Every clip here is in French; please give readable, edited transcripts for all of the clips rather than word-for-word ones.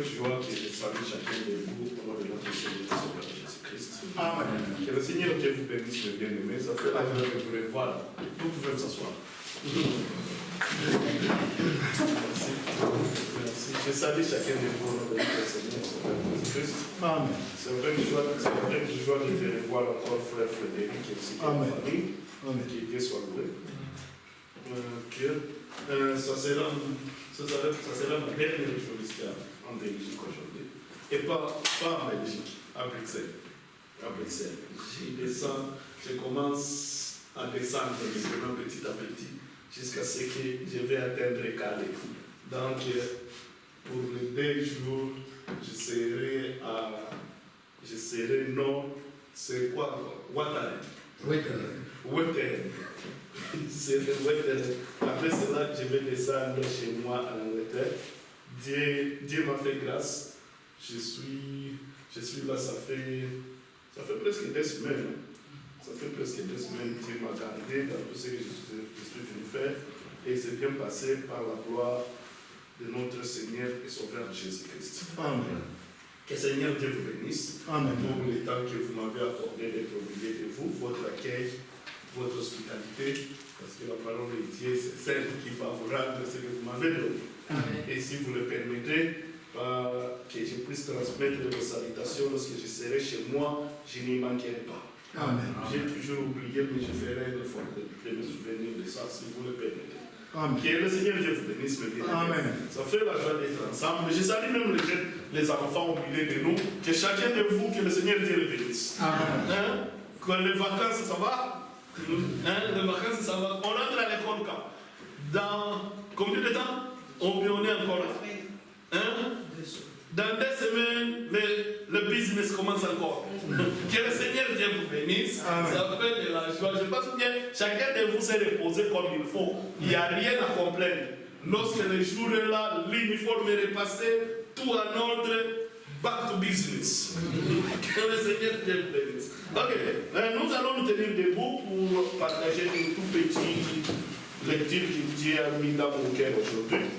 avec joie que je salue chacun de vous au nom de notre Seigneur Jésus-Christ. Amen. Que le Seigneur Dieu vous bénisse, mes bien-aimés. Ça fait un heure que je voulais voir. Vous pouvez s'asseoir. Merci. Merci. Je salue chacun de vous au nom de notre Seigneur Jésus-Christ. Amen. C'est une joie de te revoir encore, frère Frédéric, et aussi Amen. la famille. Amen. Que Dieu soit loué. Ça sera ma dernière jour ici en Belgique aujourd'hui. Et pas en Belgique, à Bruxelles. Je commence à descendre petit à petit jusqu'à ce que je vais atteindre Calais. Donc, pour les 2 jours, je serai non, c'est quoi? Ouattara. C'est le Ouattara. Après cela, je vais descendre chez moi à l'Angleterre. Dieu m'a fait grâce. Je suis là, ça fait presque 2 semaines. Ça fait presque 2 semaines que Dieu m'a gardé dans tout ce que je suis venu faire. Et c'est bien passé par la gloire de notre Seigneur et Sauveur Jésus-Christ. Amen. Que Seigneur Dieu vous bénisse. Amen. Pour le temps que vous m'avez accordé d'être au milieu de vous, votre accueil, votre hospitalité, parce que la parole de Dieu, c'est celle qui va vous rendre ce que vous m'avez donné. Amen. Et si vous le permettez, que je puisse transmettre vos salutations lorsque je serai chez moi, je n'y manquerai pas. Amen. J'ai toujours oublié, mais je ferai un effort de me souvenir de ça, si vous le permettez. Amen. Que le Seigneur Dieu vous bénisse, mes bien. Amen. Ça fait la joie d'être ensemble. Mais je salue même les jeunes, les enfants au milieu de nous. Que chacun de vous, que le Seigneur Dieu le bénisse. Amen. Hein? Que les vacances, ça va? Hein? Les vacances, ça va? On rentre à l'école quand? Dans combien de temps? On est encore là. Hein? Dans 2 semaines, le business commence encore. Que le Seigneur Dieu vous bénisse. Amen. Ça fait de la joie. Je pense que chacun de vous s'est reposé comme il faut. Il n'y a rien à complaindre. Lorsque le jour est là, l'uniforme est repassé, tout en ordre, back to business. Que le Seigneur Dieu vous bénisse. Ok, nous allons nous tenir debout pour partager une toute petite lecture que Dieu a mis dans mon cœur aujourd'hui.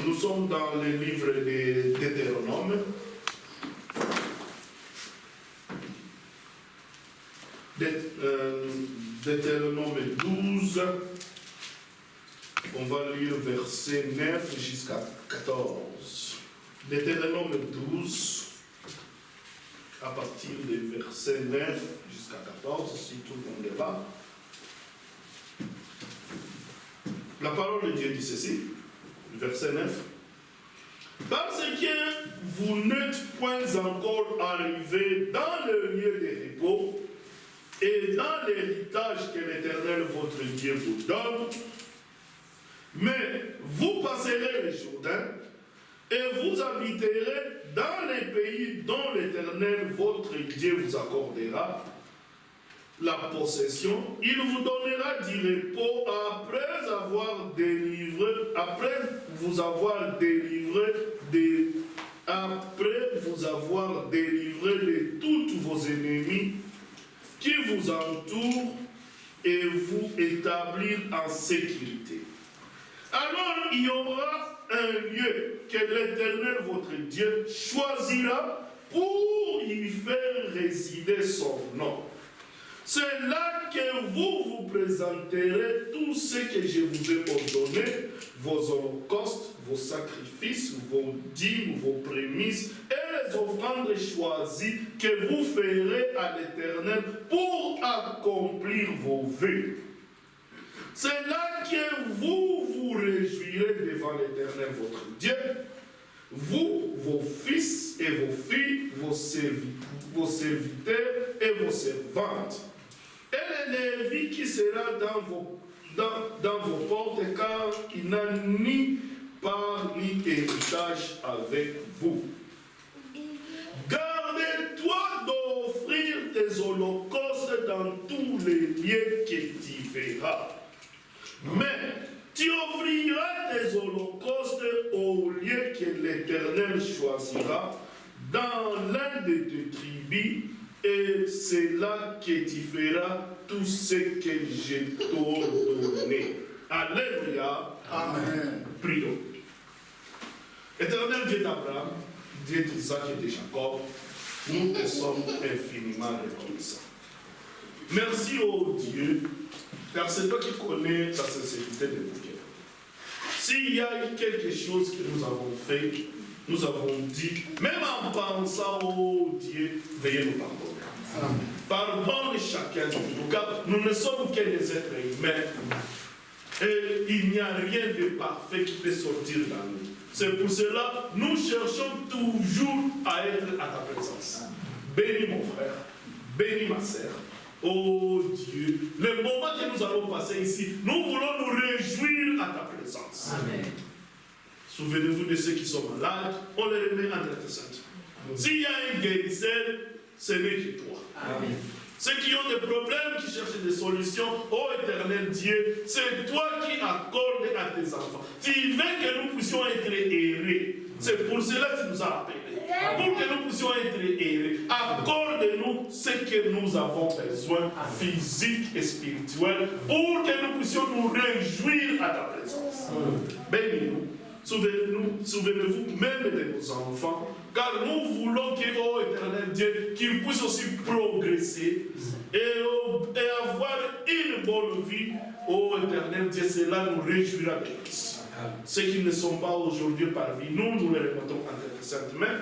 Nous sommes dans le livre de Deutéronome. Deutéronome 12. On va lire verset 9 jusqu'à 14. Deutéronome 12, à partir du verset 9 jusqu'à 14, si tout le monde est là. La parole de Dieu dit ceci. Verset 9. Parce que vous n'êtes point encore arrivés dans le lieu de repos et dans l'héritage que l'Éternel votre Dieu vous donne, mais vous passerez le Jourdain et vous habiterez dans les pays dont l'Éternel votre Dieu vous accordera la possession. Il vous donnera du repos après vous avoir délivré de tous vos ennemis qui vous entourent et vous établir en sécurité. Alors il y aura un lieu que l'Éternel votre Dieu choisira pour y faire résider son nom. C'est là que vous vous présenterez tout ce que je vous ai ordonné, vos holocaustes, vos sacrifices, vos dîmes, vos prémices et les offrandes choisies que vous ferez à l'Éternel pour accomplir vos vœux. C'est là que vous vous réjouirez devant l'Éternel votre Dieu, vous, vos fils et vos filles, vos serviteurs et vos servantes. Et le Lévi qui sera dans vos portes, car il n'a ni part ni héritage avec vous. Garde-toi d'offrir tes holocaustes dans tous les lieux que tu verras. Mais tu offriras tes holocaustes au lieu que l'Éternel choisira dans l'un de tes tribus, et c'est là que tu feras tout ce que je t'ai donné. Alléluia. Amen. Prions. Éternel Dieu d'Abraham, Dieu d'Isaac et de Jacob, nous te sommes infiniment reconnaissants. Merci, ô Dieu, car c'est toi qui connais la sincérité de nos cœurs. S'il y a eu quelque chose que nous avons fait, nous avons dit, même en pensant, ô Dieu, veuillez nous pardonner. Pardonne chacun de nous, car nous ne sommes que des êtres humains. Et il n'y a rien de parfait qui peut sortir dans nous. C'est pour cela que nous cherchons toujours à être à ta présence. Bénis mon frère, bénis ma sœur. Oh Dieu, le moment que nous allons passer ici, nous voulons nous réjouir à ta présence. Amen. Souvenez-vous de ceux qui sont malades, on les remet entre tes saintes. S'il y a un guérisseur, ce n'est que toi. Amen. Ceux qui ont des problèmes, qui cherchent des solutions, ô éternel Dieu, c'est toi qui accordes à tes enfants. Tu veux que nous puissions être errés. C'est pour cela que tu nous as appelés. Pour que nous puissions être errés. Accorde-nous ce que nous avons besoin, physique et spirituel, pour que nous puissions nous réjouir à ta présence. Bénis-nous. Souvenez-vous même de nos enfants, car nous voulons que, ô éternel Dieu, qu'ils puissent aussi progresser et avoir une bonne vie. Ô éternel Dieu, cela nous réjouira de tous. Ceux qui ne sont pas aujourd'hui parmi nous, nous les remettons entre tes saintes mains.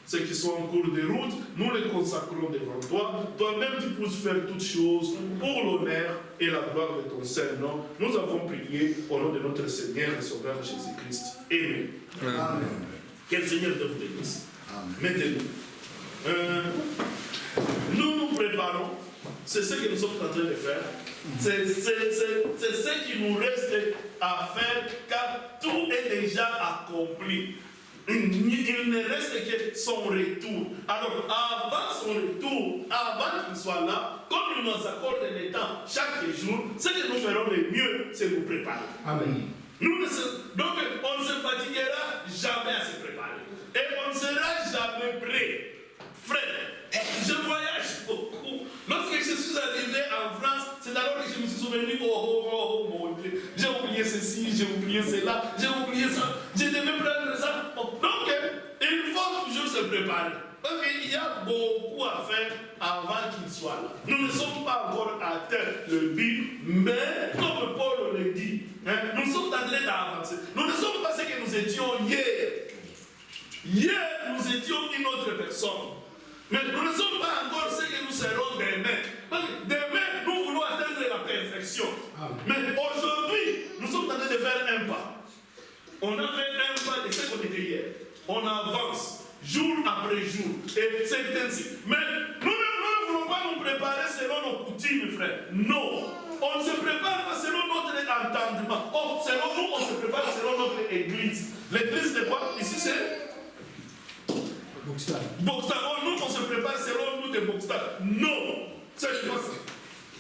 Ceux qui sont en cours de route, nous les consacrons devant toi. Toi-même, tu puisses faire toutes choses pour l'honneur et la gloire de ton Saint-Nom. Nous avons prié au nom de notre Seigneur et Sauveur Jésus-Christ. Amen. Amen. Que le Seigneur te vous bénisse. Maintenant, nous nous préparons. C'est ce que nous sommes en train de faire. C'est ce qui nous reste à faire, car tout est déjà accompli. Il ne reste que son retour. Alors, avant son retour, avant qu'il soit là, comme il nous accorde le temps chaque jour, ce que nous ferons le mieux, c'est nous préparer. Amen. Donc, on ne se fatiguera jamais à se préparer. Et on ne sera jamais prêt. Frère, je voyage beaucoup. Lorsque je suis arrivé en France, c'est alors que je me suis souvenu, oh mon Dieu, j'ai oublié ceci, j'ai oublié cela, j'ai oublié ça, je devais prendre ça. Donc, il faut toujours se préparer. Parce qu'il y a beaucoup à faire avant qu'il soit là. Nous ne sommes pas encore atteint le but, mais comme Paul le dit, nous sommes en train d'avancer. Nous ne sommes pas ce que nous étions hier. Hier, nous étions une autre personne. Mais nous ne sommes pas encore ce que nous serons demain. Demain, nous voulons atteindre la perfection. Mais aujourd'hui, nous sommes en train de faire un pas. On a fait un pas de ce qu'on était hier. On avance jour après jour. Et c'est ainsi. Mais nous ne voulons pas nous préparer selon nos coutumes, frère. Non. On ne se prépare pas selon notre entendement. Oh, selon nous, on se prépare selon notre église. L'église de quoi? Ici, c'est Boxtal. Oh, nous, on se prépare selon nous de Boxtal. Non, ce n'est pas ça.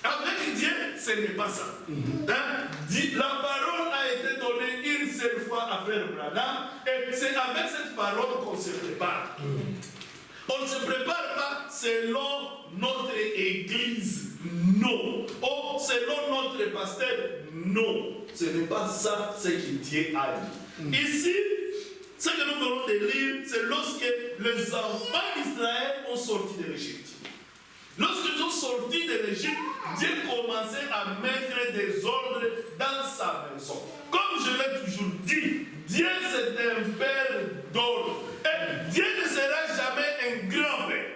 Avec Dieu, ce n'est pas ça. La parole a été donnée une seule fois à Frère Branham, et c'est avec cette parole qu'on se prépare. On ne se prépare pas selon notre église. Non. Oh, selon notre pasteur. Non. Ce n'est pas ça ce que Dieu a dit. Ici, ce que nous venons de lire, c'est lorsque les enfants d'Israël ont sorti de l'Égypte. Lorsqu'ils ont sorti de l'Égypte, Dieu commençait à mettre des ordres dans sa maison. Comme je l'ai toujours dit, Dieu c'est un père d'ordre. Et Dieu ne sera jamais un grand-père.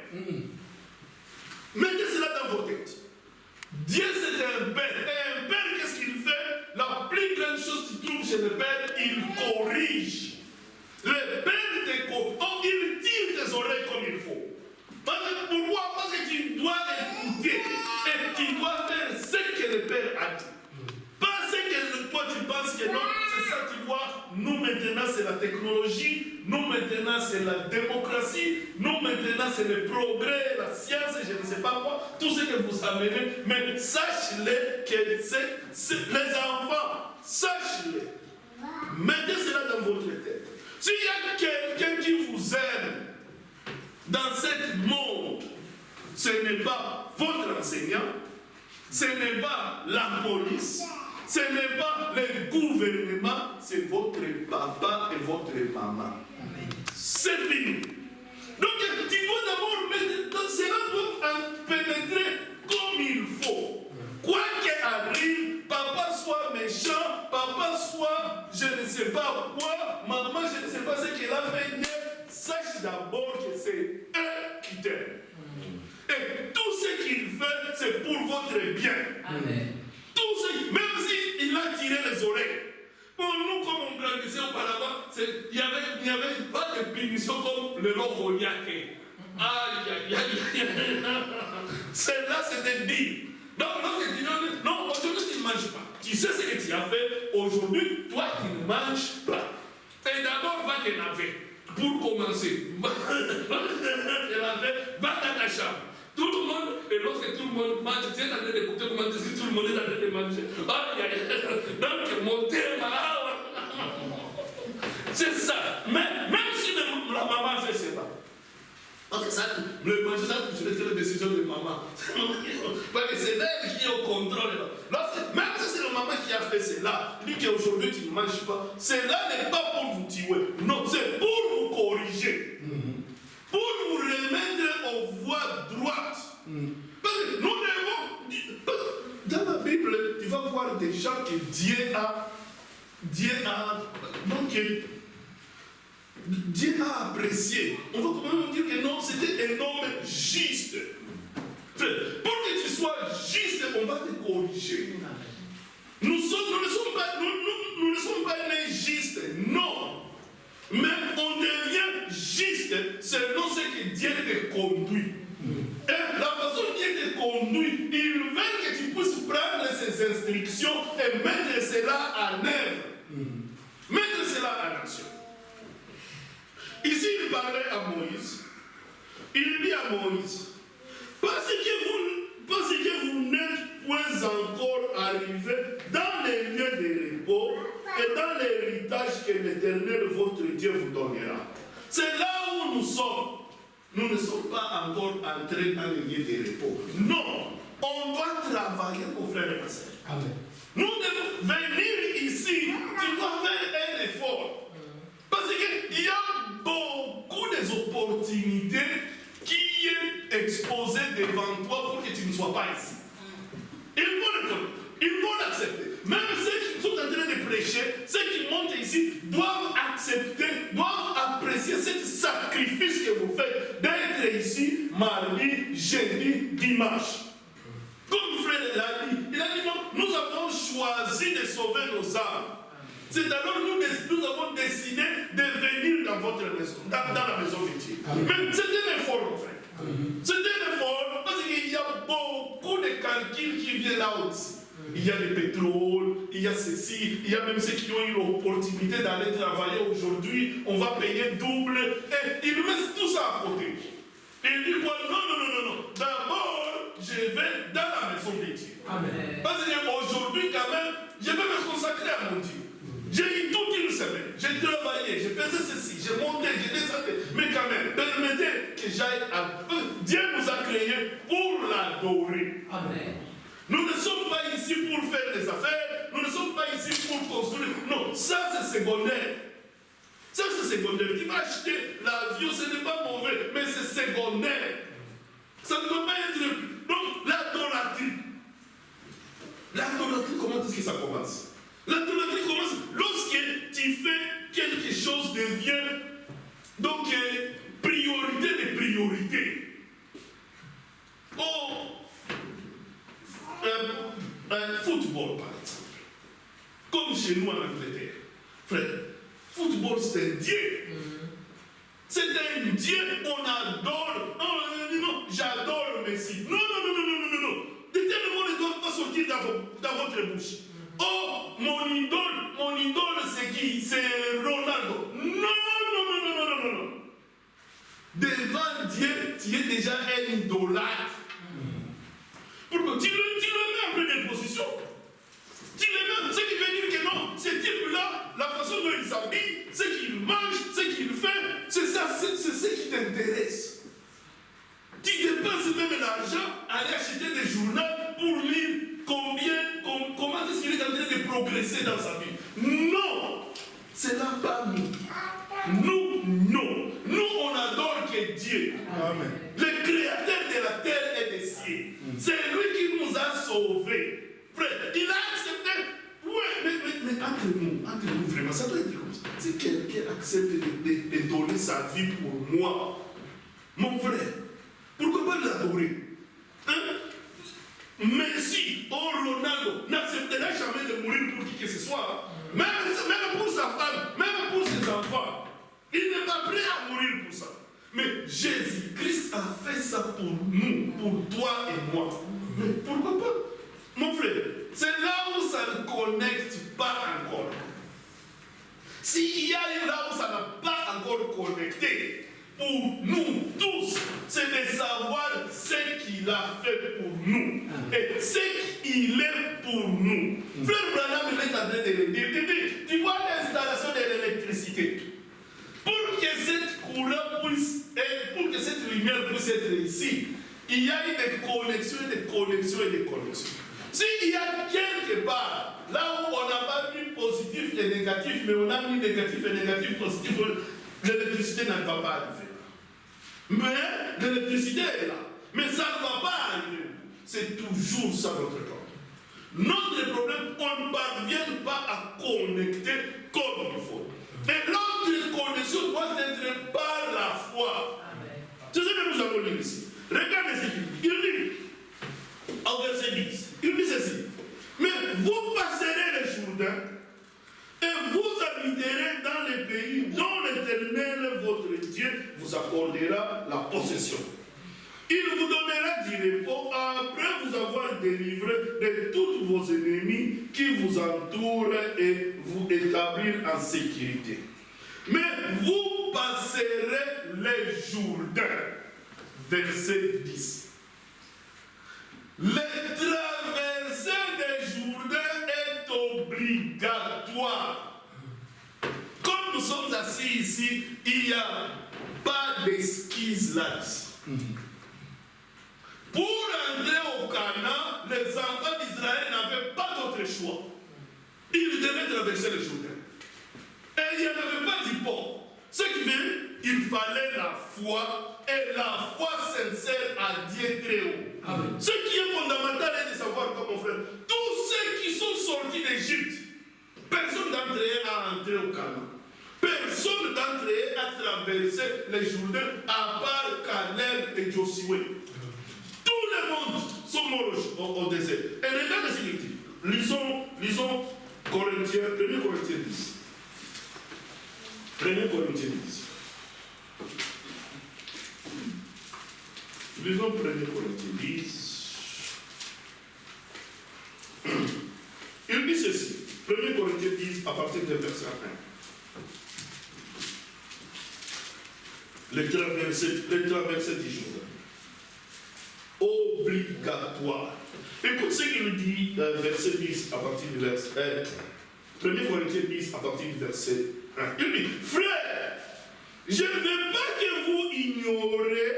Mettez cela dans vos têtes. Dieu c'est un père. Et un père, qu'est-ce qu'il fait? La plus grande chose qu'il trouve chez le père, il corrige. Le père te corrige. Donc il tire tes oreilles comme il faut. Pourquoi? Parce que tu dois écouter et tu dois faire ce que le père a dit. Pas ce que toi tu penses que non, c'est ça tu vois. Nous maintenant c'est la technologie, nous maintenant c'est la démocratie, nous maintenant c'est le progrès, la science, je ne sais pas quoi, tout ce que vous amenez. Mais sachez-le que c'est les enfants, sachez-le. Mettez cela dans votre tête. S'il y a quelqu'un qui vous aime dans ce monde, ce n'est pas votre enseignant, ce n'est pas la police, ce n'est pas le gouvernement, c'est votre papa et votre maman. papa soit, je ne sais pas quoi, maman, je ne sais pas ce qu'elle a fait hier, sache d'abord que c'est eux qui t'aiment. Et tout ce qu'il fait, c'est pour votre bien. Amen. Tout ce, même s'il a tiré les oreilles. Pour nous, comme on grandissait auparavant, il n'y avait pas de punition comme le long Goliath. Aïe, aïe, aïe, aïe. Celle-là, c'était dit. Donc, non, aujourd'hui, tu ne manges pas. Tu sais ce que tu as fait. Aujourd'hui, toi, tu ne manges pas. Et d'abord, va te laver. Pour commencer. Va te laver, va dans ta chambre. Tout le monde, et lorsque tout le monde mange, tu es en train d'écouter comment tout le monde est en train de manger. Aïe, aïe, aïe. Donc, mon terme, c'est ça. Mais même si la maman fait cela, parce que ça, le manger, ça, je vais la décision de maman. Parce que c'est elle qui est au contrôle. Même si c'est la maman qui a fait cela, il dit qu'aujourd'hui tu ne manges pas, cela n'est pas pour vous tuer. Non, c'est pour vous corriger. Pour vous remettre aux voies droites. Parce que nous devons. Dans la Bible, tu vas voir des gens que Dieu a. Donc, Dieu a apprécié. On va quand même dire que non, c'était un homme juste. Pour que tu sois juste, on va te corriger. Nous ne sommes pas nés justes, non. Mais on devient juste selon ce que Dieu te conduit. Et la façon dont Dieu te conduit, il veut que tu puisses prendre ces instructions et mettre cela en œuvre. Mettre cela en action. Ici, il parlait à Moïse. Il dit à Moïse, parce que vous n'êtes point encore arrivé dans les lieux de repos et dans l'héritage que l'Éternel, votre Dieu, vous donnera. C'est là où nous sommes. Nous ne sommes pas encore entrés dans les lieux de repos. Non, on doit travailler, mon frère et ma soeur. Amen. Nous devons venir ici, tu dois faire un effort. Parce qu'il y a beaucoup d'opportunités qui est exposées devant toi pour que tu ne sois pas ici. Il faut le connaître, il faut l'accepter. Même ceux qui sont en train de prêcher, ceux qui montent ici, doivent accepter, doivent apprécier ce sacrifice que vous faites d'être ici mardi, jeudi, dimanche. Comme frère l'a dit, il a dit non, nous avons choisi de sauver nos âmes. C'est alors nous avons décidé de venir dans votre maison, dans la maison de Dieu. Mais c'est un effort, mon frère. C'est un effort parce qu'il y a beaucoup de calculs qui viennent là-dessus. Il y a le pétrole, il y a ceci, il y a même ceux qui ont eu l'opportunité d'aller travailler aujourd'hui, on va payer double. Et ils mettent tout ça à côté. Et il dit quoi? Non. D'abord, je vais dans la maison de Dieu. Amen. Parce qu'aujourd'hui, quand même, je vais me consacrer à mon Dieu. J'ai eu toute une semaine, j'ai travaillé, je faisais ceci, j'ai monté, j'ai descendu. Mais quand même, permettez que j'aille à... Dieu nous a créés pour l'adorer. Amen. Nous ne sommes pas ici pour faire des affaires, nous ne sommes pas ici pour construire. Non, ça c'est secondaire. Ça c'est secondaire. Tu vas acheter l'avion, ce n'est pas mauvais, mais c'est secondaire. Ça ne doit pas être... Donc, l'idolâtrie. L'idolâtrie, comment est-ce que ça commence? L'idolâtrie commence lorsque tu fais quelque chose devient donc priorité de priorité. Oh, football par exemple. Comme chez nous en Angleterre. Frère, football c'est un dieu. C'est un dieu, on adore. Non, j'adore Messi. Non. Des termes ne doivent pas sortir dans votre bouche. Oh, mon idole, c'est qui? C'est Ronaldo. Non. Devant Dieu, tu es déjà un idolâtre. Pourquoi? Tu le mets en pleine position. Tu le mets, ce qui veut dire que non, ce type-là, la façon dont il s'habille, ce qu'il mange, ce qu'il fait, c'est ça, c'est ce qui t'intéresse. Tu dépenses même l'argent à aller acheter des journaux pour lire comment est-ce qu'il est en train de progresser dans sa vie. Non, c'est là pas nous. Nous, on adore que Dieu, Amen, le créateur de entre nous, vraiment, ça doit être comme ça. Si quelqu'un accepte de donner sa vie pour moi, mon frère, pourquoi pas l'adorer? Hein? Messi, Ronaldo n'acceptera jamais de mourir pour qui que ce soit. Même pour sa femme, même pour ses enfants. Il n'est pas prêt à mourir pour ça. Mais Jésus-Christ a fait ça pour nous, pour toi et moi. Mais pourquoi pas? Mon frère, c'est là où ça ne connecte pas encore. S'il y a là où ça n'a pas encore connecté, pour nous tous, c'est de savoir ce qu'il a fait pour nous et ce qu'il est pour nous. Frère Branham est en train de le dire. Tu vois l'installation de l'électricité. Pour que cette couleur puisse être, pour que cette lumière puisse être ici, il y a eu des connexions, des connexions et des connexions. S'il y a quelque part, là où on n'a pas mis positif et négatif, mais on a mis négatif et négatif, positif, l'électricité ne va pas arriver. Mais l'électricité est là. Mais ça ne va pas arriver. C'est toujours ça notre problème. Notre problème, on ne parvient pas à connecter comme il faut. Et notre connexion doit être par la foi. C'est ce que nous avons lu ici. Regardez ce qu'il dit. Il dit, au verset 10, il dit ceci. Mais vous passerez les Jourdain et vous habiterez dans les pays dont l'Éternel, votre Dieu, vous accordera la possession. Il vous donnera du repos après vous avoir délivré de tous vos ennemis qui vous entourent et vous établir en sécurité. Mais vous passerez les Jourdain. Verset 10. Le traversée des Jourdain est obligatoire. Comme nous sommes assis ici, il n'y a pas d'esquisse là-dessus. Pour entrer au Canaan, les enfants d'Israël n'avaient pas d'autre choix. Ils devaient traverser le Jourdain. Et il n'y en avait pas du port. Ce qui veut, il fallait la foi, et la foi sincère à Dieu très haut. Amen. Ce qui est fondamental est de savoir, comme mon frère, tous ceux qui sont sortis d'Égypte, personne d'entre eux a entré au Canaan. Personne d'entre eux a traversé les Jourdains à part Caleb et Josué. Tout le monde sont morts au désert. Et regardez ce qu'il dit. Lisons Corinthiens, 1 Corinthiens 10. 1 Corinthiens 10. Lisons 1 Corinthiens 10. Il dit ceci. 1 Corinthiens 10 à partir du verset 1. Les traversées du Jourdain. Obligatoire. Écoute ce qu'il dit, verset 10 à partir du verset 1. 1 Corinthiens 10 à partir du verset 1. Il dit, frère, je ne veux pas que vous ignorez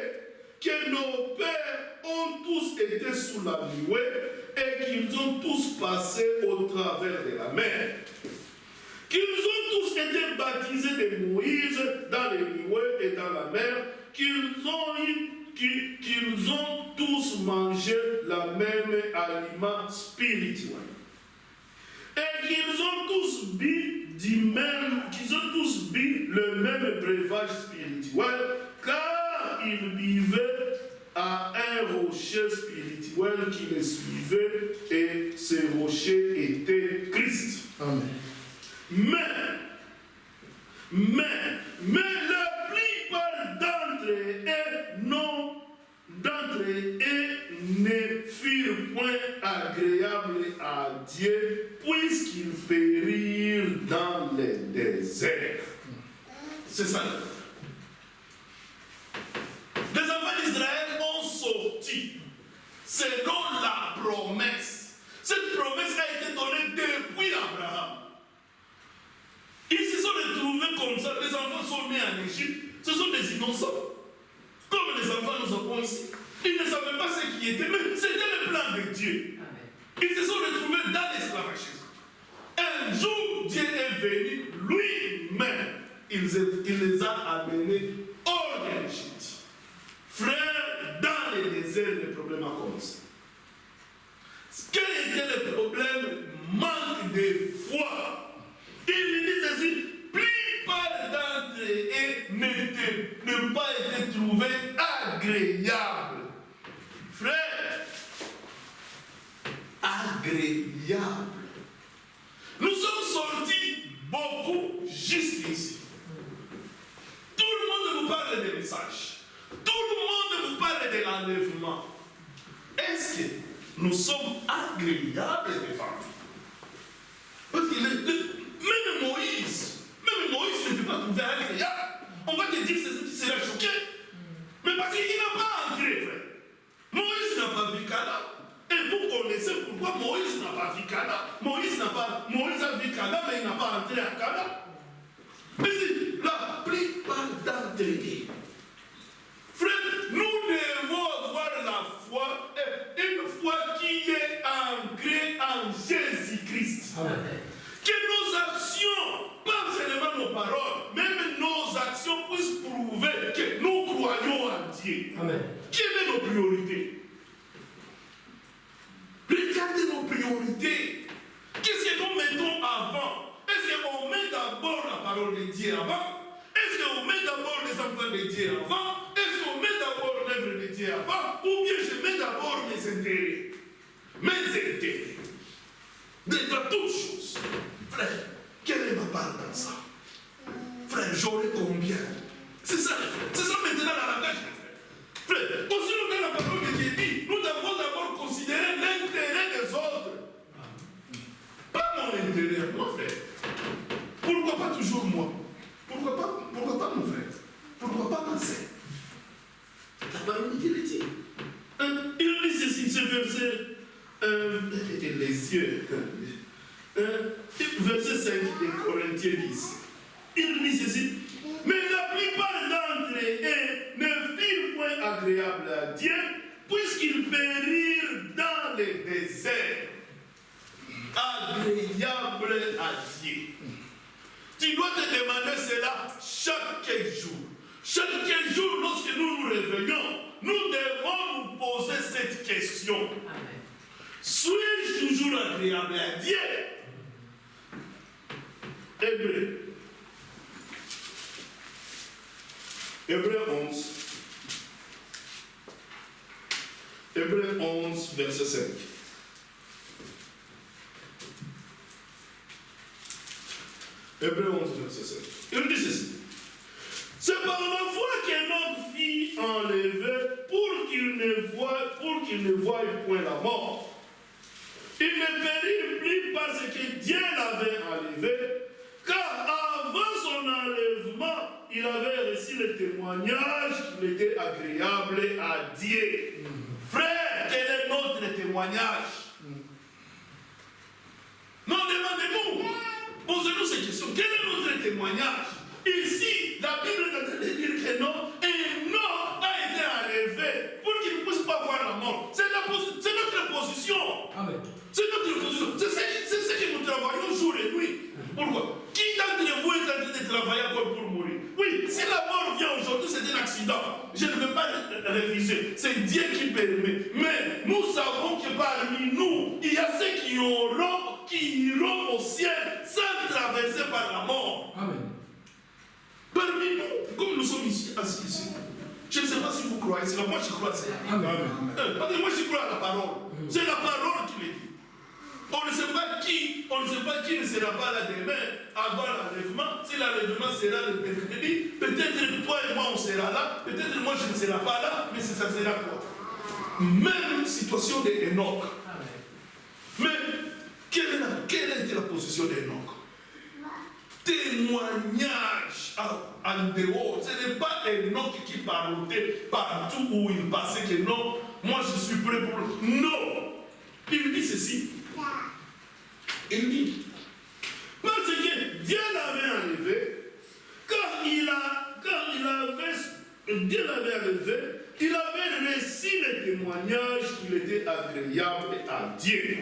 que nos pères ont tous été sous la nuée et qu'ils ont tous passé au travers de la mer. Qu'ils ont tous été baptisés de Moïse dans les nuées et dans la mer, qu'ils ont tous mangé la même aliment spirituel. Et qu'ils ont tous bu le même breuvage spirituel, car ils vivaient à un rocher spirituel qui les suivait, et ce rocher était Christ. Amen. Mais la plupart d'entre eux ne furent point agréables à Dieu, puisqu'ils périrent dans les déserts. C'est ça. Les enfants d'Israël ont sorti selon la promesse. Cette promesse a été donnée depuis Abraham. Ils se sont retrouvés comme ça. Les enfants sont nés en Égypte. Ce sont des innocents. Comme les enfants nous avons ici. Ils ne savaient pas ce qui était, mais c'était le plan de Dieu. Ils se sont retrouvés dans l'esclavagisme. Un jour, Dieu est venu lui-même. Il les a amenés hors d'Égypte. Frère, dans les déserts, le problème a commencé. Quel était le problème? Manque de foi. beaucoup juste ici. Tout le monde vous parle des messages. Tout le monde vous parle de l'enlèvement. Est-ce que nous sommes agréables devant lui? Parce que même Moïse ne peut pas trouver agréable. On va te dire que tu seras choqué. Mais parce qu'il n'a pas entré, frère. Moïse n'a pas vu Canaan. Et vous connaissez pourquoi Moïse n'a pas vu Canaan. Moïse a vu Canaan, mais il n'a pas entré à Canaan. Mais la plupart d'entre eux, frère, nous devons avoir la foi, une foi qui est ancrée en Jésus-Christ. Que nos actions, pas seulement nos paroles, même nos actions puissent prouver que nous croyons en Dieu. Amen. Quelles sont nos priorités? Regardez nos priorités. Qu'est-ce que nous mettons avant? Est-ce qu'on met d'abord la parole de Dieu avant? Est-ce qu'on met d'abord les enfants de Dieu avant? Est-ce qu'on met d'abord l'œuvre de Dieu avant? Ou bien je mets d'abord mes intérêts? Mes intérêts. Dans toutes choses. Frère, quelle est ma part dans ça? Frère, j'aurai combien? C'est ça maintenant la langage, frère. Frère, aussi nous dans la parole de Dieu dit, nous devons d'abord considérer l'intérêt des autres. Pas mon intérêt, mon frère. Pourquoi pas toujours moi? Pourquoi pas mon frère? Pourquoi pas ma sœur? La parole de Dieu le dit. Il dit ceci, ce verset, les yeux. Verset 5 de Corinthiens 10. Il dit ceci. Mais la plupart d'entre eux ne furent point agréables à Dieu, puisqu'ils périrent dans les déserts. Agréables à Dieu. Tu dois te demander cela chaque jour. Chaque jour, lorsque nous nous réveillons, nous devons nous poser cette question. Amen. Suis-je toujours agréable à Dieu? Hébreux 11. Hébreux 11, verset 5. Hébreux 11, verset 5. Il dit ceci. C'est par la foi qu'Enoch fut enlevé pour qu'il ne voie point la mort. Il ne périt plus parce que Dieu l'avait enlevé, car avant son enlèvement, il avait reçu le témoignage qu'il était agréable à Dieu. Frère, quel est notre témoignage? Non, demandez-nous. Posez-nous ces questions. Quel est notre témoignage? Ici, la Bible est en train de dire que non, Enoch a été enlevé pour qu'il ne puisse pas voir la mort. C'est notre position. Amen. C'est notre position. C'est ce que nous travaillons jour et nuit. Pourquoi? Qui d'entre vous est en train de travailler encore pour mourir? Oui, si la mort vient aujourd'hui, c'est un accident. Je ne veux pas réviser. C'est Dieu qui permet. Mais nous savons que parmi nous, il y a ceux qui iront au ciel sans traverser par la mort. Amen. Parmi nous, comme nous sommes ici, assis ici, je ne sais pas si vous croyez, c'est moi je crois. Amen. Parce que moi je crois à la parole. C'est la parole qui le dit. On ne sait pas qui ne sera pas là demain avant l'enlèvement. Si l'enlèvement sera le mercredi, peut-être toi et moi on sera là, peut-être moi je ne serai pas là, mais ça sera toi. Même situation d'Enoch. Mais quelle était la position d'Enoch? Témoignage en dehors. Ce n'est pas Enoch qui parlait partout où il passait que non, moi je suis prêt pour... Non. Il dit ceci. Il dit, parce que Dieu l'avait enlevé, Dieu l'avait enlevé, il avait reçu le témoignage qu'il était agréable à Dieu.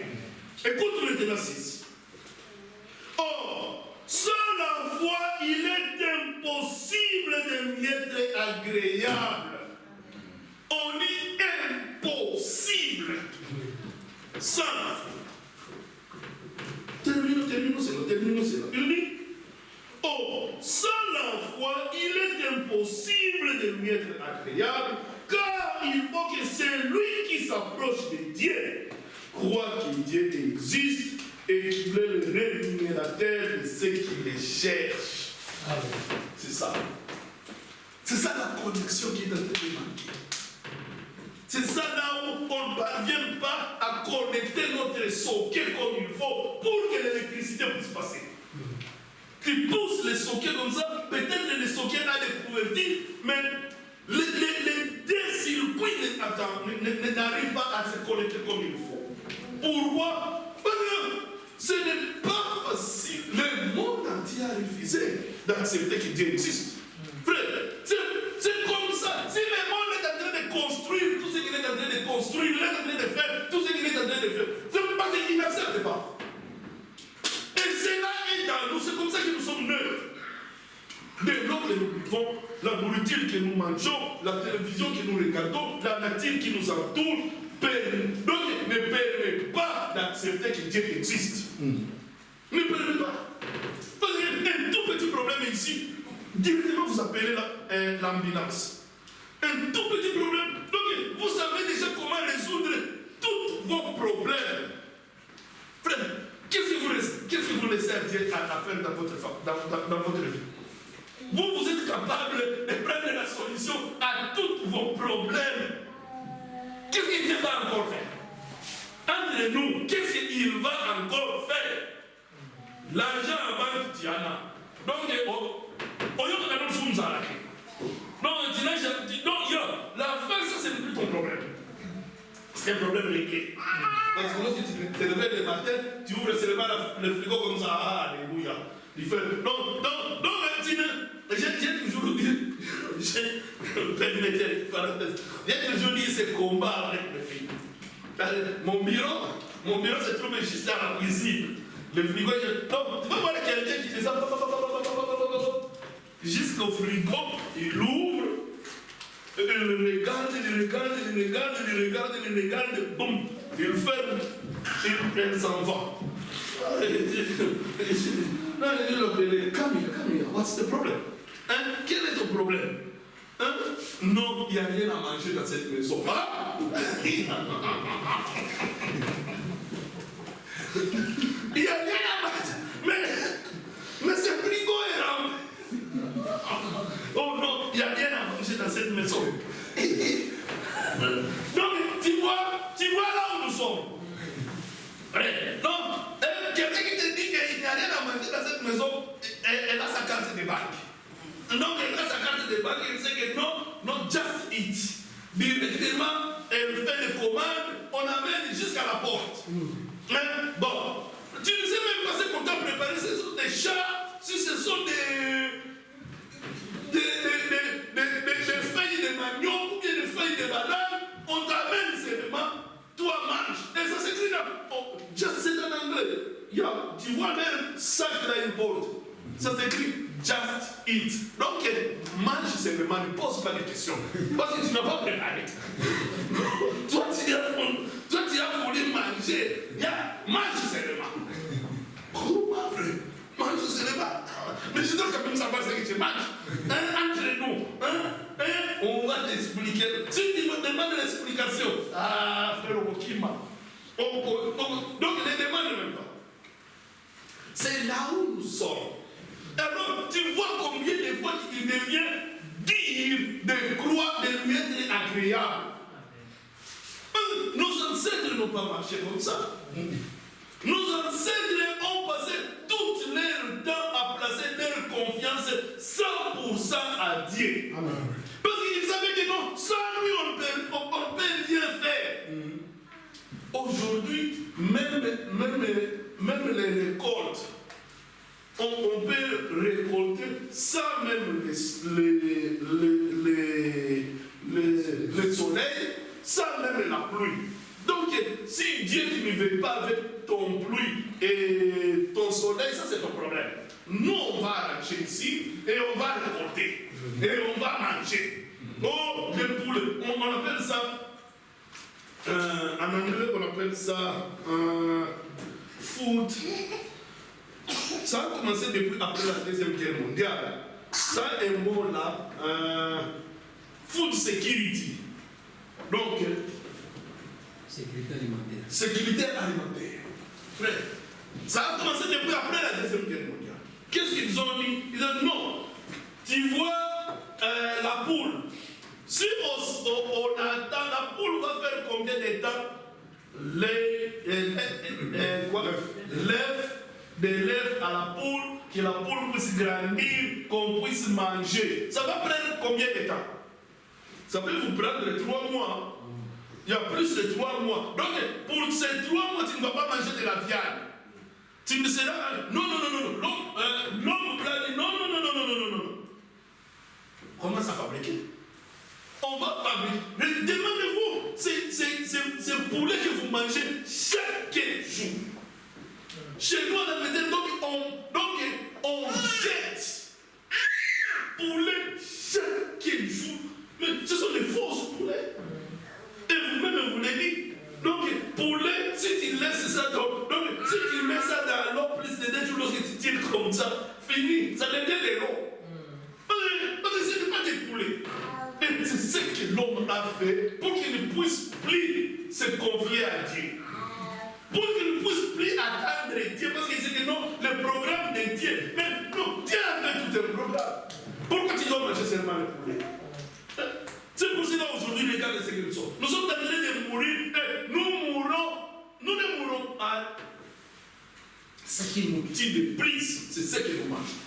Écoute maintenant ceci. Or, sans la foi, il est impossible de lui être agréable. On dit impossible. Sans la foi. Terminons cela. Il dit, oh, sans la foi, il est impossible de lui être agréable, car il faut que celui qui s'approche de Dieu croit que Dieu existe et qu'il est le rémunérateur de ceux qui les cherchent. C'est ça. C'est ça la connexion qui est en train de manquer. C'est ça là où on ne parvient pas à connecter notre socket comme il faut pour que l'électricité puisse passer. Tu pousses les sockets comme ça, peut-être les sockets là les couvertures, mais les deux circuits n'arrivent pas à se connecter comme il faut. Pourquoi? Parce que ce n'est pas facile. Le monde entier a refusé d'accepter que Dieu existe. Frère, c'est comme ça. Si le monde est en train de construire tout ce qu'il est en train de construire, il est en train de faire tout ce qu'il est en train de faire, c'est parce qu'il n'accepte pas. Et cela est dans nous. C'est comme ça que nous sommes neufs. De l'eau que nous buvons, la nourriture que nous mangeons, la télévision que nous regardons, la nature qui nous entoure, donc ne permet pas d'accepter que Dieu existe. Ne permet pas. Parce qu'il y a un tout petit problème ici. Directement, vous appelez l'ambulance. Un tout petit problème. Donc, vous savez déjà comment résoudre tous vos problèmes. Frère, qu'est-ce que vous laissez à Dieu à faire dans votre vie? Vous êtes capable de prendre la solution à tous vos problèmes. Qu'est-ce que Dieu va encore faire? Entre nous, qu'est-ce qu'il va encore faire? L'argent en banque, tu en as. Donc, la fin, ça, c'est plus ton problème. C'est un problème réglé. Parce que lorsque tu te réveilles le matin, tu ouvres seulement le frigo comme ça. Ah, alléluia. Il fait. Donc, j'ai toujours dit, j'ai toujours dit ce combat avec mes filles. Mon bureau se trouve juste à la cuisine. Le frigo, donc, tu vas voir quelqu'un qui descend jusqu'au frigo, il ouvre, il regarde, boum, il ferme, il s'en va. Camille, what's the problem? Hein? Quel est ton problème? Hein? Non, il n'y a rien à manger dans cette maison. Ah? Il n'y a rien à manger. Mais ce frigo est rempli. Oh non, il n'y a rien à manger dans cette maison. Donc, tu vois là où nous sommes. Non, quelqu'un qui te dit qu'il n'y a rien à manger dans cette maison, elle a sa carte de banque. Donc, elle a sa carte de banque, elle sait que non, just eat. Directement, elle fait les commandes, on amène jusqu'à la porte. Bon, tu ne sais même pas ce qu'on t'a préparé, ce sont des chats, si ce sont des feuilles de manioc ou bien des feuilles de banane, on t'amène seulement, toi mange. Et ça s'écrit là, c'est en anglais. Tu vois même sac là, une porte. Ça s'écrit just eat. Donc, mange seulement, ne pose pas de questions. Parce que tu n'as pas préparé. Toi, tu as voulu manger. Mange seulement. Comment, frère? Mange seulement. Mais je dois quand même savoir ce que tu manges. Entre nous. On va t'expliquer. Si tu me demandes l'explication, frère Okima. Donc, ne demande même pas. C'est là où nous sommes. Alors, tu vois combien de fois il devient dire de croire, de lui être agréable. Nos ancêtres n'ont pas marché comme ça. Nos ancêtres ont passé tout leur temps à placer leur confiance 100% à Dieu. Amen. Parce qu'ils savaient que non, sans lui on ne peut rien faire. Aujourd'hui, même les récoltes, on peut récolter sans même le soleil, sans même la pluie. Donc, si Dieu ne veut pas avec ton pluie et ton soleil, ça c'est ton problème. Nous, on va arracher ici et on va récolter. Et on va manger. Oh, les poules, on appelle ça, en anglais, on appelle ça food. Ça a commencé depuis après la Deuxième Guerre mondiale. Ça a un mot là, food security. Donc, sécurité alimentaire. Frère, Ça a commencé depuis après la Deuxième Guerre mondiale. Qu'est-ce qu'ils ont dit? Ils ont dit non. Tu vois la poule. Si on attend, la poule va faire combien de temps? Des lèvres à la poule, que la poule puisse grandir, qu'on puisse manger. Ça va prendre combien de temps? Ça peut vous prendre 3 mois. Il y a plus de 3 mois. Donc, pour ces 3 mois, tu ne vas pas manger de la viande. Tu ne seras. Non. L'homme blanc dit non. Comment ça fabriquer? On va fabriquer. Demandez-vous, c'est poulet que vous mangez chaque jour. Chez nous, on a fait donc on jette poulet chaque jour. Mais ce sont des fausses poulets. Et vous-même, vous l'avez dit. Donc, poulet, si tu laisses ça si tu mets ça dans l'eau plus de 2 jours, lorsque tu tires comme ça, fini, ça devient de l'eau. Parce que ce n'est pas des poulets. Et c'est ce que l'homme a fait pour qu'il ne puisse plus se confier à Dieu. Pour qu'il ne puisse plus attendre Dieu. Parce qu'il sait que non, le programme de Dieu. Mais non, Dieu a fait tout un programme. Pourquoi tu dois manger seulement le poulet? C'est pour cela aujourd'hui, regarde ce que nous sommes. Nous sommes en train de mourir et nous ne mourons pas. Ce qui nous tue de plus, c'est ce que nous mangeons.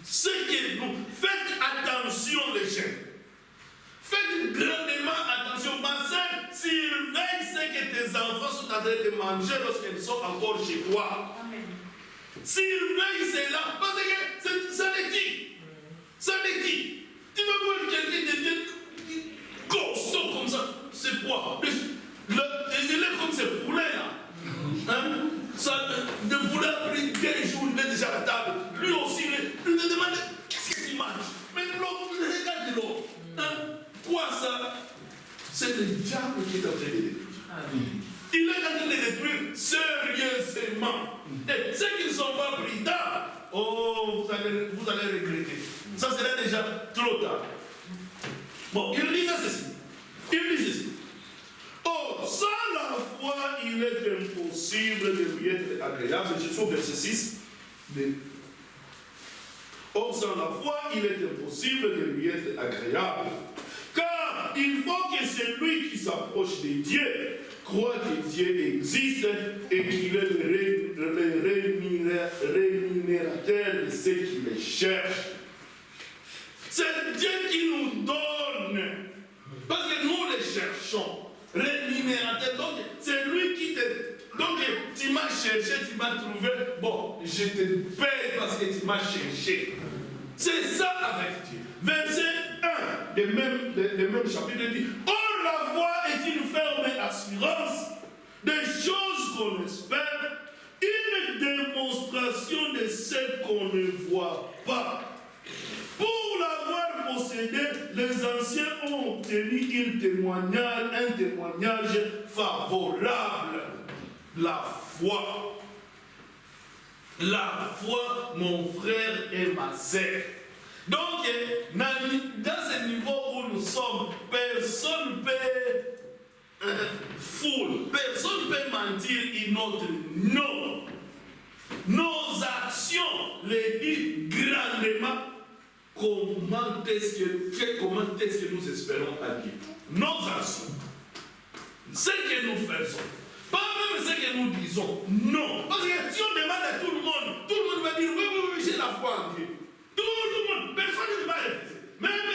Ce que nous. Faites attention, les jeunes. Faites grandement attention. Ma soeur, surveille ce que tes enfants sont en train de manger lorsqu'ils sont encore chez toi. Amen. Surveille cela. Parce que ça les dit. Ça les dit. Tu vas voir quelqu'un de costaud comme ça. C'est quoi? Il est comme ce poulet-là. Hein? Ça, de poulet a pris 2 jours, il est déjà à la table. Lui aussi, il te demande qu'est-ce que tu manges. Mais l'autre, regarde l'autre. Hein? Quoi ça? C'est le diable qui est en train de détruire. Il est en train de détruire sérieusement. Et ceux qui ne sont pas pris tard, oh, vous allez regretter. Ça serait déjà trop tard. Bon, il dit ceci. Oh, sans la foi, il est impossible de lui être agréable. Je suis au verset 6. Or, sans la foi, il est impossible de lui être agréable. Car il faut que celui qui s'approche de Dieu croit que Dieu existe et qu'il est le rémunérateur de ceux qui le cherchent. C'est Dieu qui nous donne. Parce que nous les cherchons. Rémunérateur. Donc, c'est lui qui te. Donc, tu m'as cherché, tu m'as trouvé. Bon, je te paye parce que tu m'as cherché. C'est ça avec Dieu. Verset 1 du même chapitre dit: or, la foi est une ferme assurance des choses qu'on espère, une démonstration de ce qu'on ne voit pas. Pour l'avoir possédé, les anciens ont obtenu un témoignage favorable. La foi. La foi, mon frère et ma sœur. Donc, dans ce niveau où nous sommes, personne ne peut personne ne peut mentir une autre. Non. Nos actions les disent grandement. Comment est-ce que nous espérons à Dieu? Nos actions. Ce que nous faisons. Pas même ce que nous disons. Non. Parce que si on demande à tout le monde va dire oui, j'ai la foi en Dieu. Tout le monde, personne ne va refuser. Même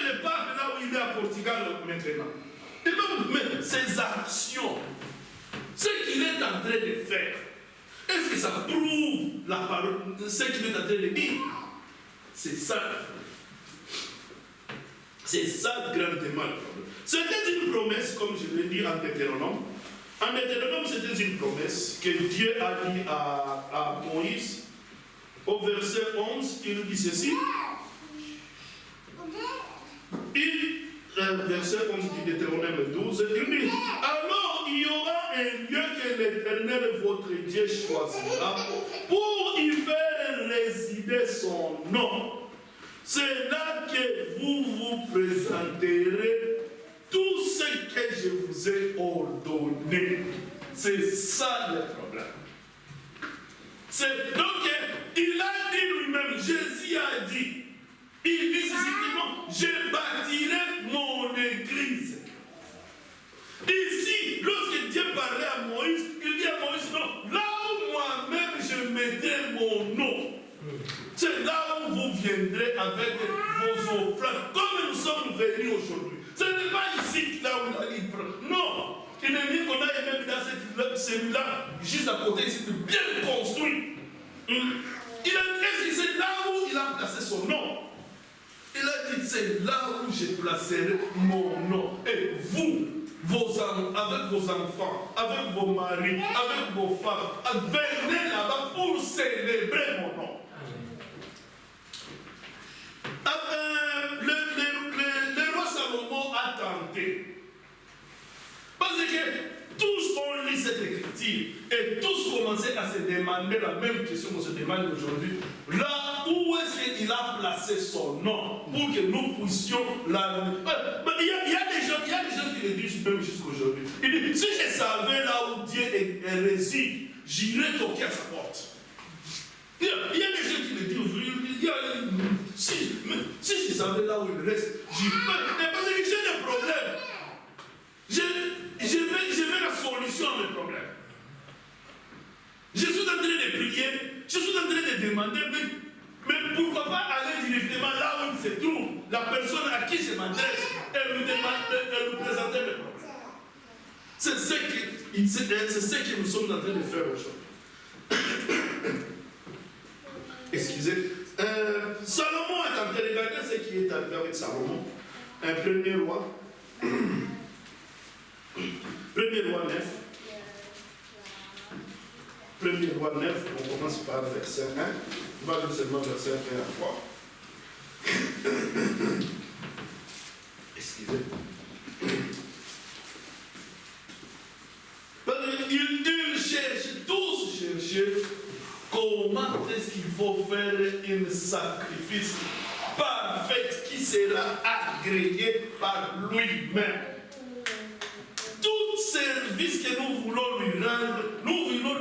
le pape là où il est à Portugal maintenant. Il va même ses actions. Ce qu'il est en train de faire. Est-ce que ça prouve la parole, ce qu'il est en train de dire? C'est ça. C'est ça grandement le problème. C'était une promesse, comme je l'ai dit en Deutéronome. En Deutéronome, c'était une promesse que Dieu a dit à Moïse. Au verset 11, il dit ceci. Verset 11 du Deutéronome 12, il dit: alors il y aura un lieu que l'Éternel, votre Dieu, choisira pour y faire résider son nom. C'est là que vous vous présenterez tout ce que je vous ai ordonné. C'est ça le problème. Donc, il a dit lui-même, Jésus a dit, il dit spécifiquement, je bâtirai mon église. Ici, lorsque Dieu parlait à Moïse, il dit à Moïse, non, là où moi-même je mettrai mon nom, c'est là où vous viendrez avec vos offrandes, comme nous sommes venus aujourd'hui. Ce n'est pas ici, là où il a dit, non. Il est dit qu'on a même dans celui-là, juste à côté, c'était bien construit. Il a dit, c'est là où il a placé son nom. Il a dit, c'est là où je placerai mon nom. Et vous, avec vos enfants, avec vos maris, avec vos femmes, venez là-bas pour célébrer mon nom. Le roi Salomon a tenté. Parce que tous ont lu cette écriture et tous commençaient à se demander la même question qu'on se demande aujourd'hui. Là où est-ce qu'il a placé son nom pour que nous puissions la... Il y a des gens qui le disent même jusqu'aujourd'hui. Il dit, si je savais là où Dieu réside, j'irais toquer à sa porte. Il y a des gens qui le disent aujourd'hui. Si je savais là où il reste, j'irais. Mais parce que j'ai des problèmes. Je veux la solution à mes problèmes. Je suis en train de prier, je suis en train de demander, mais pourquoi pas aller directement là où il se trouve, la personne à qui je m'adresse, et lui présenter mes problèmes. C'est ce que nous sommes en train de faire aujourd'hui. Excusez. Salomon est en train de regarder ce qui est arrivé avec Salomon. Un premier roi. Premier roi 9. Premier roi 9, on commence par verset 1. On va lire seulement verset 1 à 3. Excusez. Ils cherchent, tous cherchent comment est-ce qu'il faut faire un sacrifice parfait qui sera agréé par lui-même. Tout service que nous voulons lui rendre, nous voulons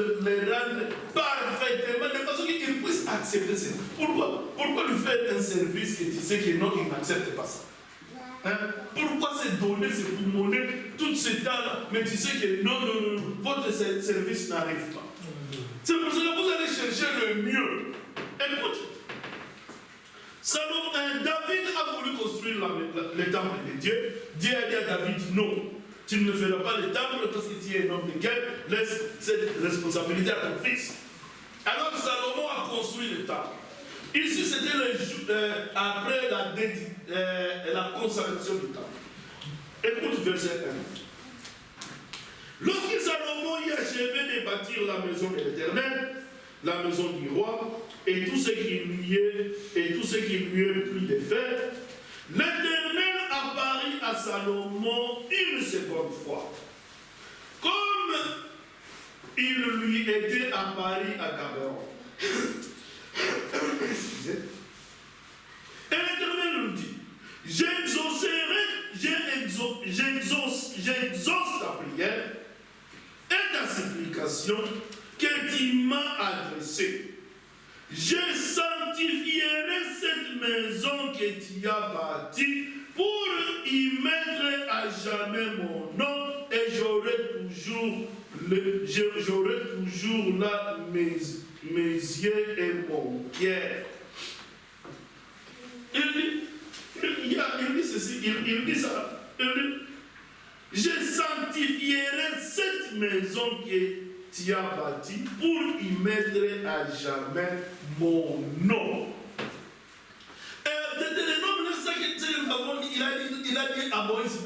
le rendre parfaitement, de façon qu'il puisse accepter ça. Pourquoi lui faire un service que tu sais que non, il n'accepte pas ça? Hein? Pourquoi se donner, se pulmoner tout ce temps-là, mais tu sais que non, votre service n'arrive pas. C'est pour cela que vous allez chercher le mieux. Écoute, David a voulu construire le temple de Dieu. Dieu a dit à David, non, tu ne feras pas le temple parce que tu es un homme de guerre, laisse cette responsabilité à ton fils. Alors Salomon a construit le temple. Ici, c'était le jour après la consacration du temple. Écoute verset 1. Lorsque Salomon y achevait de bâtir la maison de l'Éternel, la maison du roi, et tout ce qui lui est plus de faire, l'Éternel apparut à Salomon une seconde fois, comme il lui était apparu à Gabaon. Et l'Éternel lui dit, j'exauce ta prière et ta supplication que tu m'as adressée. Je sanctifierai cette maison que tu as bâtie pour y mettre à jamais mon nom et j'aurai toujours là mes yeux et mon cœur. Il dit ceci, il dit ça. Il dit, je sanctifierai cette maison que tu as bâtie pour y mettre à jamais mon nom. Il a dit à Moïse,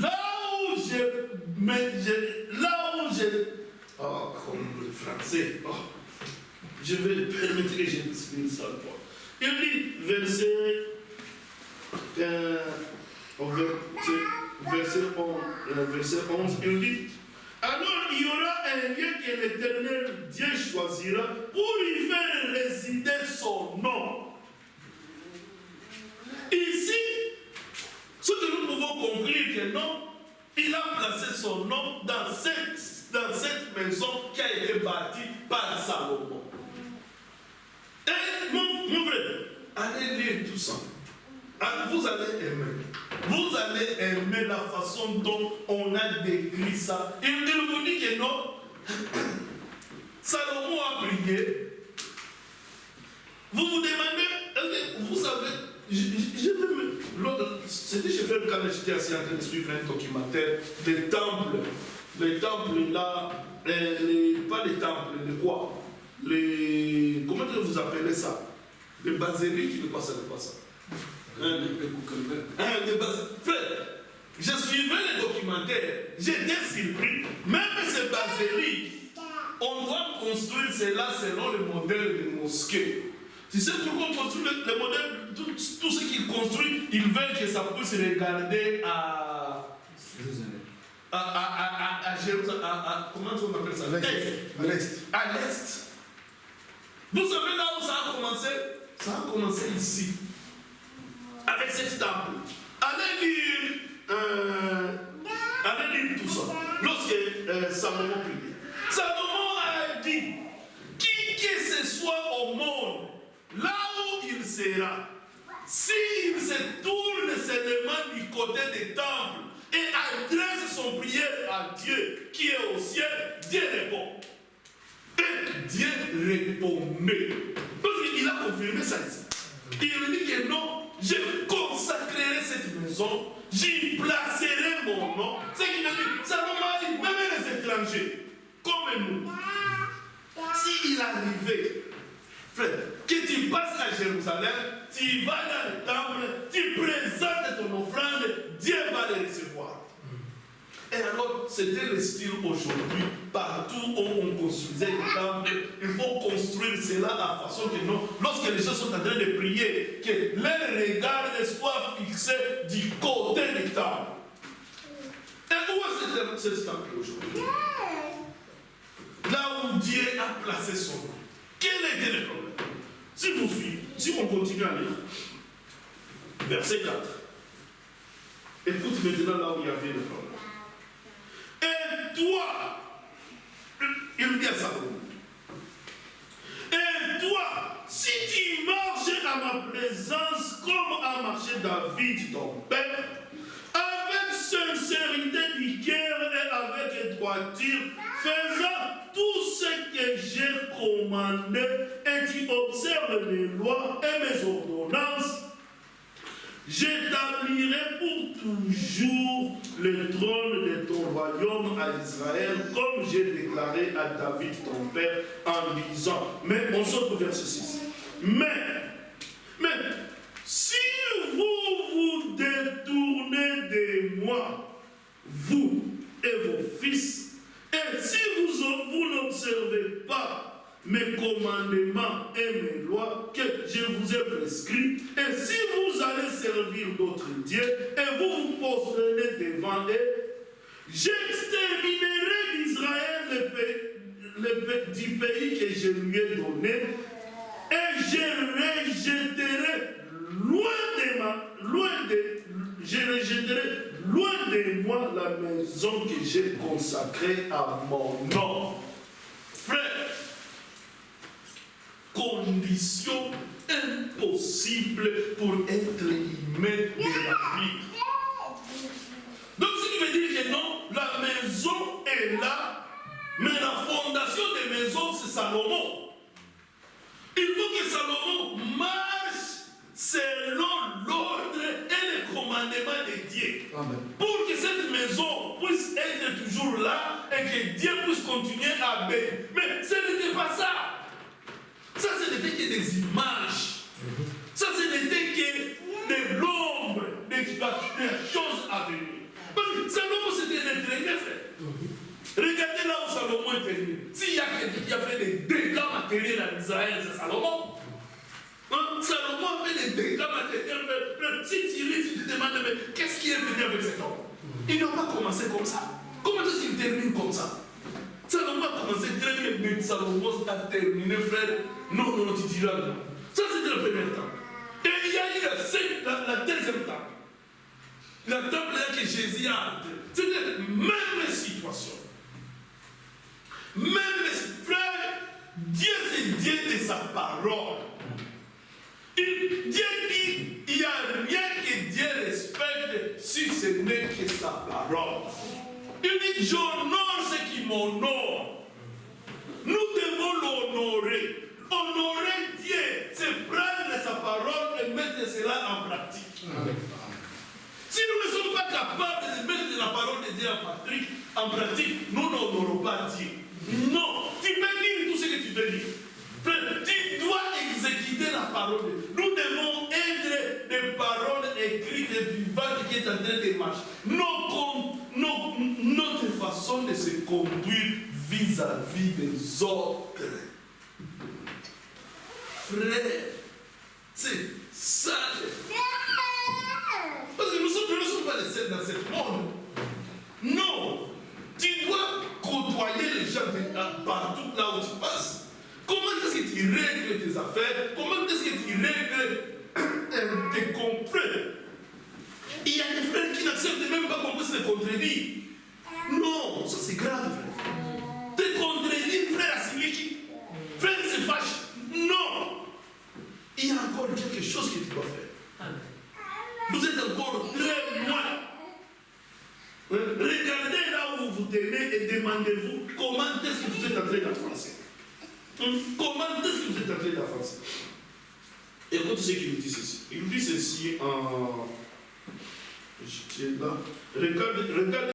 là où oh, comme le français, oh, je vais le permettre que je m'exprime ça une fois. Il dit, verset 11, il dit, alors il y aura un lieu que l'Éternel Dieu choisira pour y faire résider son nom. Ici, ce que nous pouvons conclure que non, il a placé son nom dans cette maison qui a été bâtie par allez lire tout ça. Vous allez aimer. Vous allez aimer la façon dont on a décrit ça. Il vous dit que non. Salomon a prié. Vous vous demandez, vous savez, c'était chez Frère quand j'étais assis en train de suivre un documentaire des temples. Les temples là, pas les temples, de quoi? Comment vous appelez ça? Les basiliques, de quoi ça n'est pas ça? Frère, je suivais les documentaires, j'étais surpris. Même ces basiliques, on doit construire cela selon le modèle de mosquée. Tu sais pourquoi on construit le modèle, tout ce qu'ils construisent, ils veulent que ça puisse regarder à Jérusalem, comment on appelle ça? À l'est. À l'est. Vous savez là où ça a commencé? Ça a commencé ici. Avec cette temple. Allez lire tout ça. Lorsque Salomon priait. Salomon a dit, qui que ce soit au monde, là où il sera, s'il se tourne seulement du côté des temples et adresse son prière à Dieu qui est au ciel, Dieu répond. Et Dieu répondait. Parce qu'il a confirmé ça ici. Il dit que non, je consacrerai cette maison, j'y placerai mon nom. C'est ce qu'il veut dire. Salomon a dit, même les étrangers, comme nous, s'il arrivait, frère, que tu passes à Jérusalem, tu vas dans le temple, tu présentes ton offrande, Dieu va les recevoir. Et alors, c'était le style aujourd'hui, partout où on construisait des temples, il faut construire cela de la façon que non, lorsque les gens sont en train de prier, que leur regard soit fixé du côté des temples. Et où est ce temple aujourd'hui? Là où Dieu a placé son nom. Quel était le problème? Si vous suivez, si on continue à lire, verset 4. Écoute maintenant là où il y avait le problème. Et toi, il dit à Salomon, et toi, si tu marches à ma présence comme a marché David, ton père, avec sincérité du cœur et avec droiture, faisant tout ce que j'ai commandé, et tu observes mes lois et mes ordonnances, j'établirai pour toujours le trône de ton royaume à Israël, comme j'ai déclaré à David ton père en disant. Mais on saute au verset 6. Mais si vous vous détournez de moi, vous et vos fils, et si vous n'observez pas mes commandements et mes lois que je vous ai prescrits, et si vous allez servir d'autres dieux et vous vous prosternez devant eux, j'exterminerai d'Israël du pays que je lui ai donné, et je rejetterai loin de moi la maison que j'ai consacrée à mon nom. Frère, condition impossible pour être humain de la vie. Donc ce qui veut dire que non, la maison est là, mais la fondation des maisons c'est Salomon. Il faut que Salomon marche selon l'ordre et les commandements de Dieu. Amen. Pour que cette maison puisse être toujours là et que Dieu puisse continuer à bénir. Mais ce n'était pas ça. Ça, ce n'était que des images. Ça, ce n'était que de l'ombre des choses à venir. Parce que Salomon, c'était un intérêt, frère. Regardez là où Salomon est terminé. S'il y a quelqu'un qui a fait des dégâts matériels en Israël, c'est Salomon. Salomon a fait des dégâts matériels. Si tu lis, tu te demandes, mais qu'est-ce qui est venu avec cet homme? Ils n'ont pas commencé comme ça. Comment est-ce qu'il termine comme ça? Salomon a commencé très bien, mais Salomon a terminé, frère. Non, tu diras non. Ça, c'était le premier temps. Et il y a eu la deuxième temps. La temple là que Jésus a entré. C'était la même situation. Même frère, Dieu c'est Dieu de sa parole. Dieu j'honore ce qui m'honore. Nous devons l'honorer. Honorer Dieu, c'est prendre sa parole et mettre cela en pratique. Si nous ne sommes pas capables de mettre la parole de Dieu en pratique, nous n'honorons pas Dieu. Non, tu peux dire tout ce que tu veux dire. Tu dois exécuter la parole. Nous devons être des paroles écrites et vivantes qui est en train de marcher. Notre façon de se conduire vis-à-vis des autres. Frère, c'est ça. Parce que nous ne sommes pas les seuls dans ce monde. Non. Tu dois côtoyer les gens partout là où tu passes. Comment est-ce que tu règles tes affaires? Comment est-ce que tu règles tes confrères? Il y a des frères qui n'acceptent même pas qu'on puisse les contredire. Non, ça c'est grave, frère. Te contredire, frère, à qui? Frère se fâche. Non. Il y a encore quelque chose que tu dois faire. Vous êtes encore très loin. Regardez là où vous vous tenez et demandez-vous comment est-ce que vous êtes en train d'avancer. Comment est-ce que vous êtes en train d'avancer? Écoute ce qu'il nous dit ceci. Il nous dit ceci en... Regarde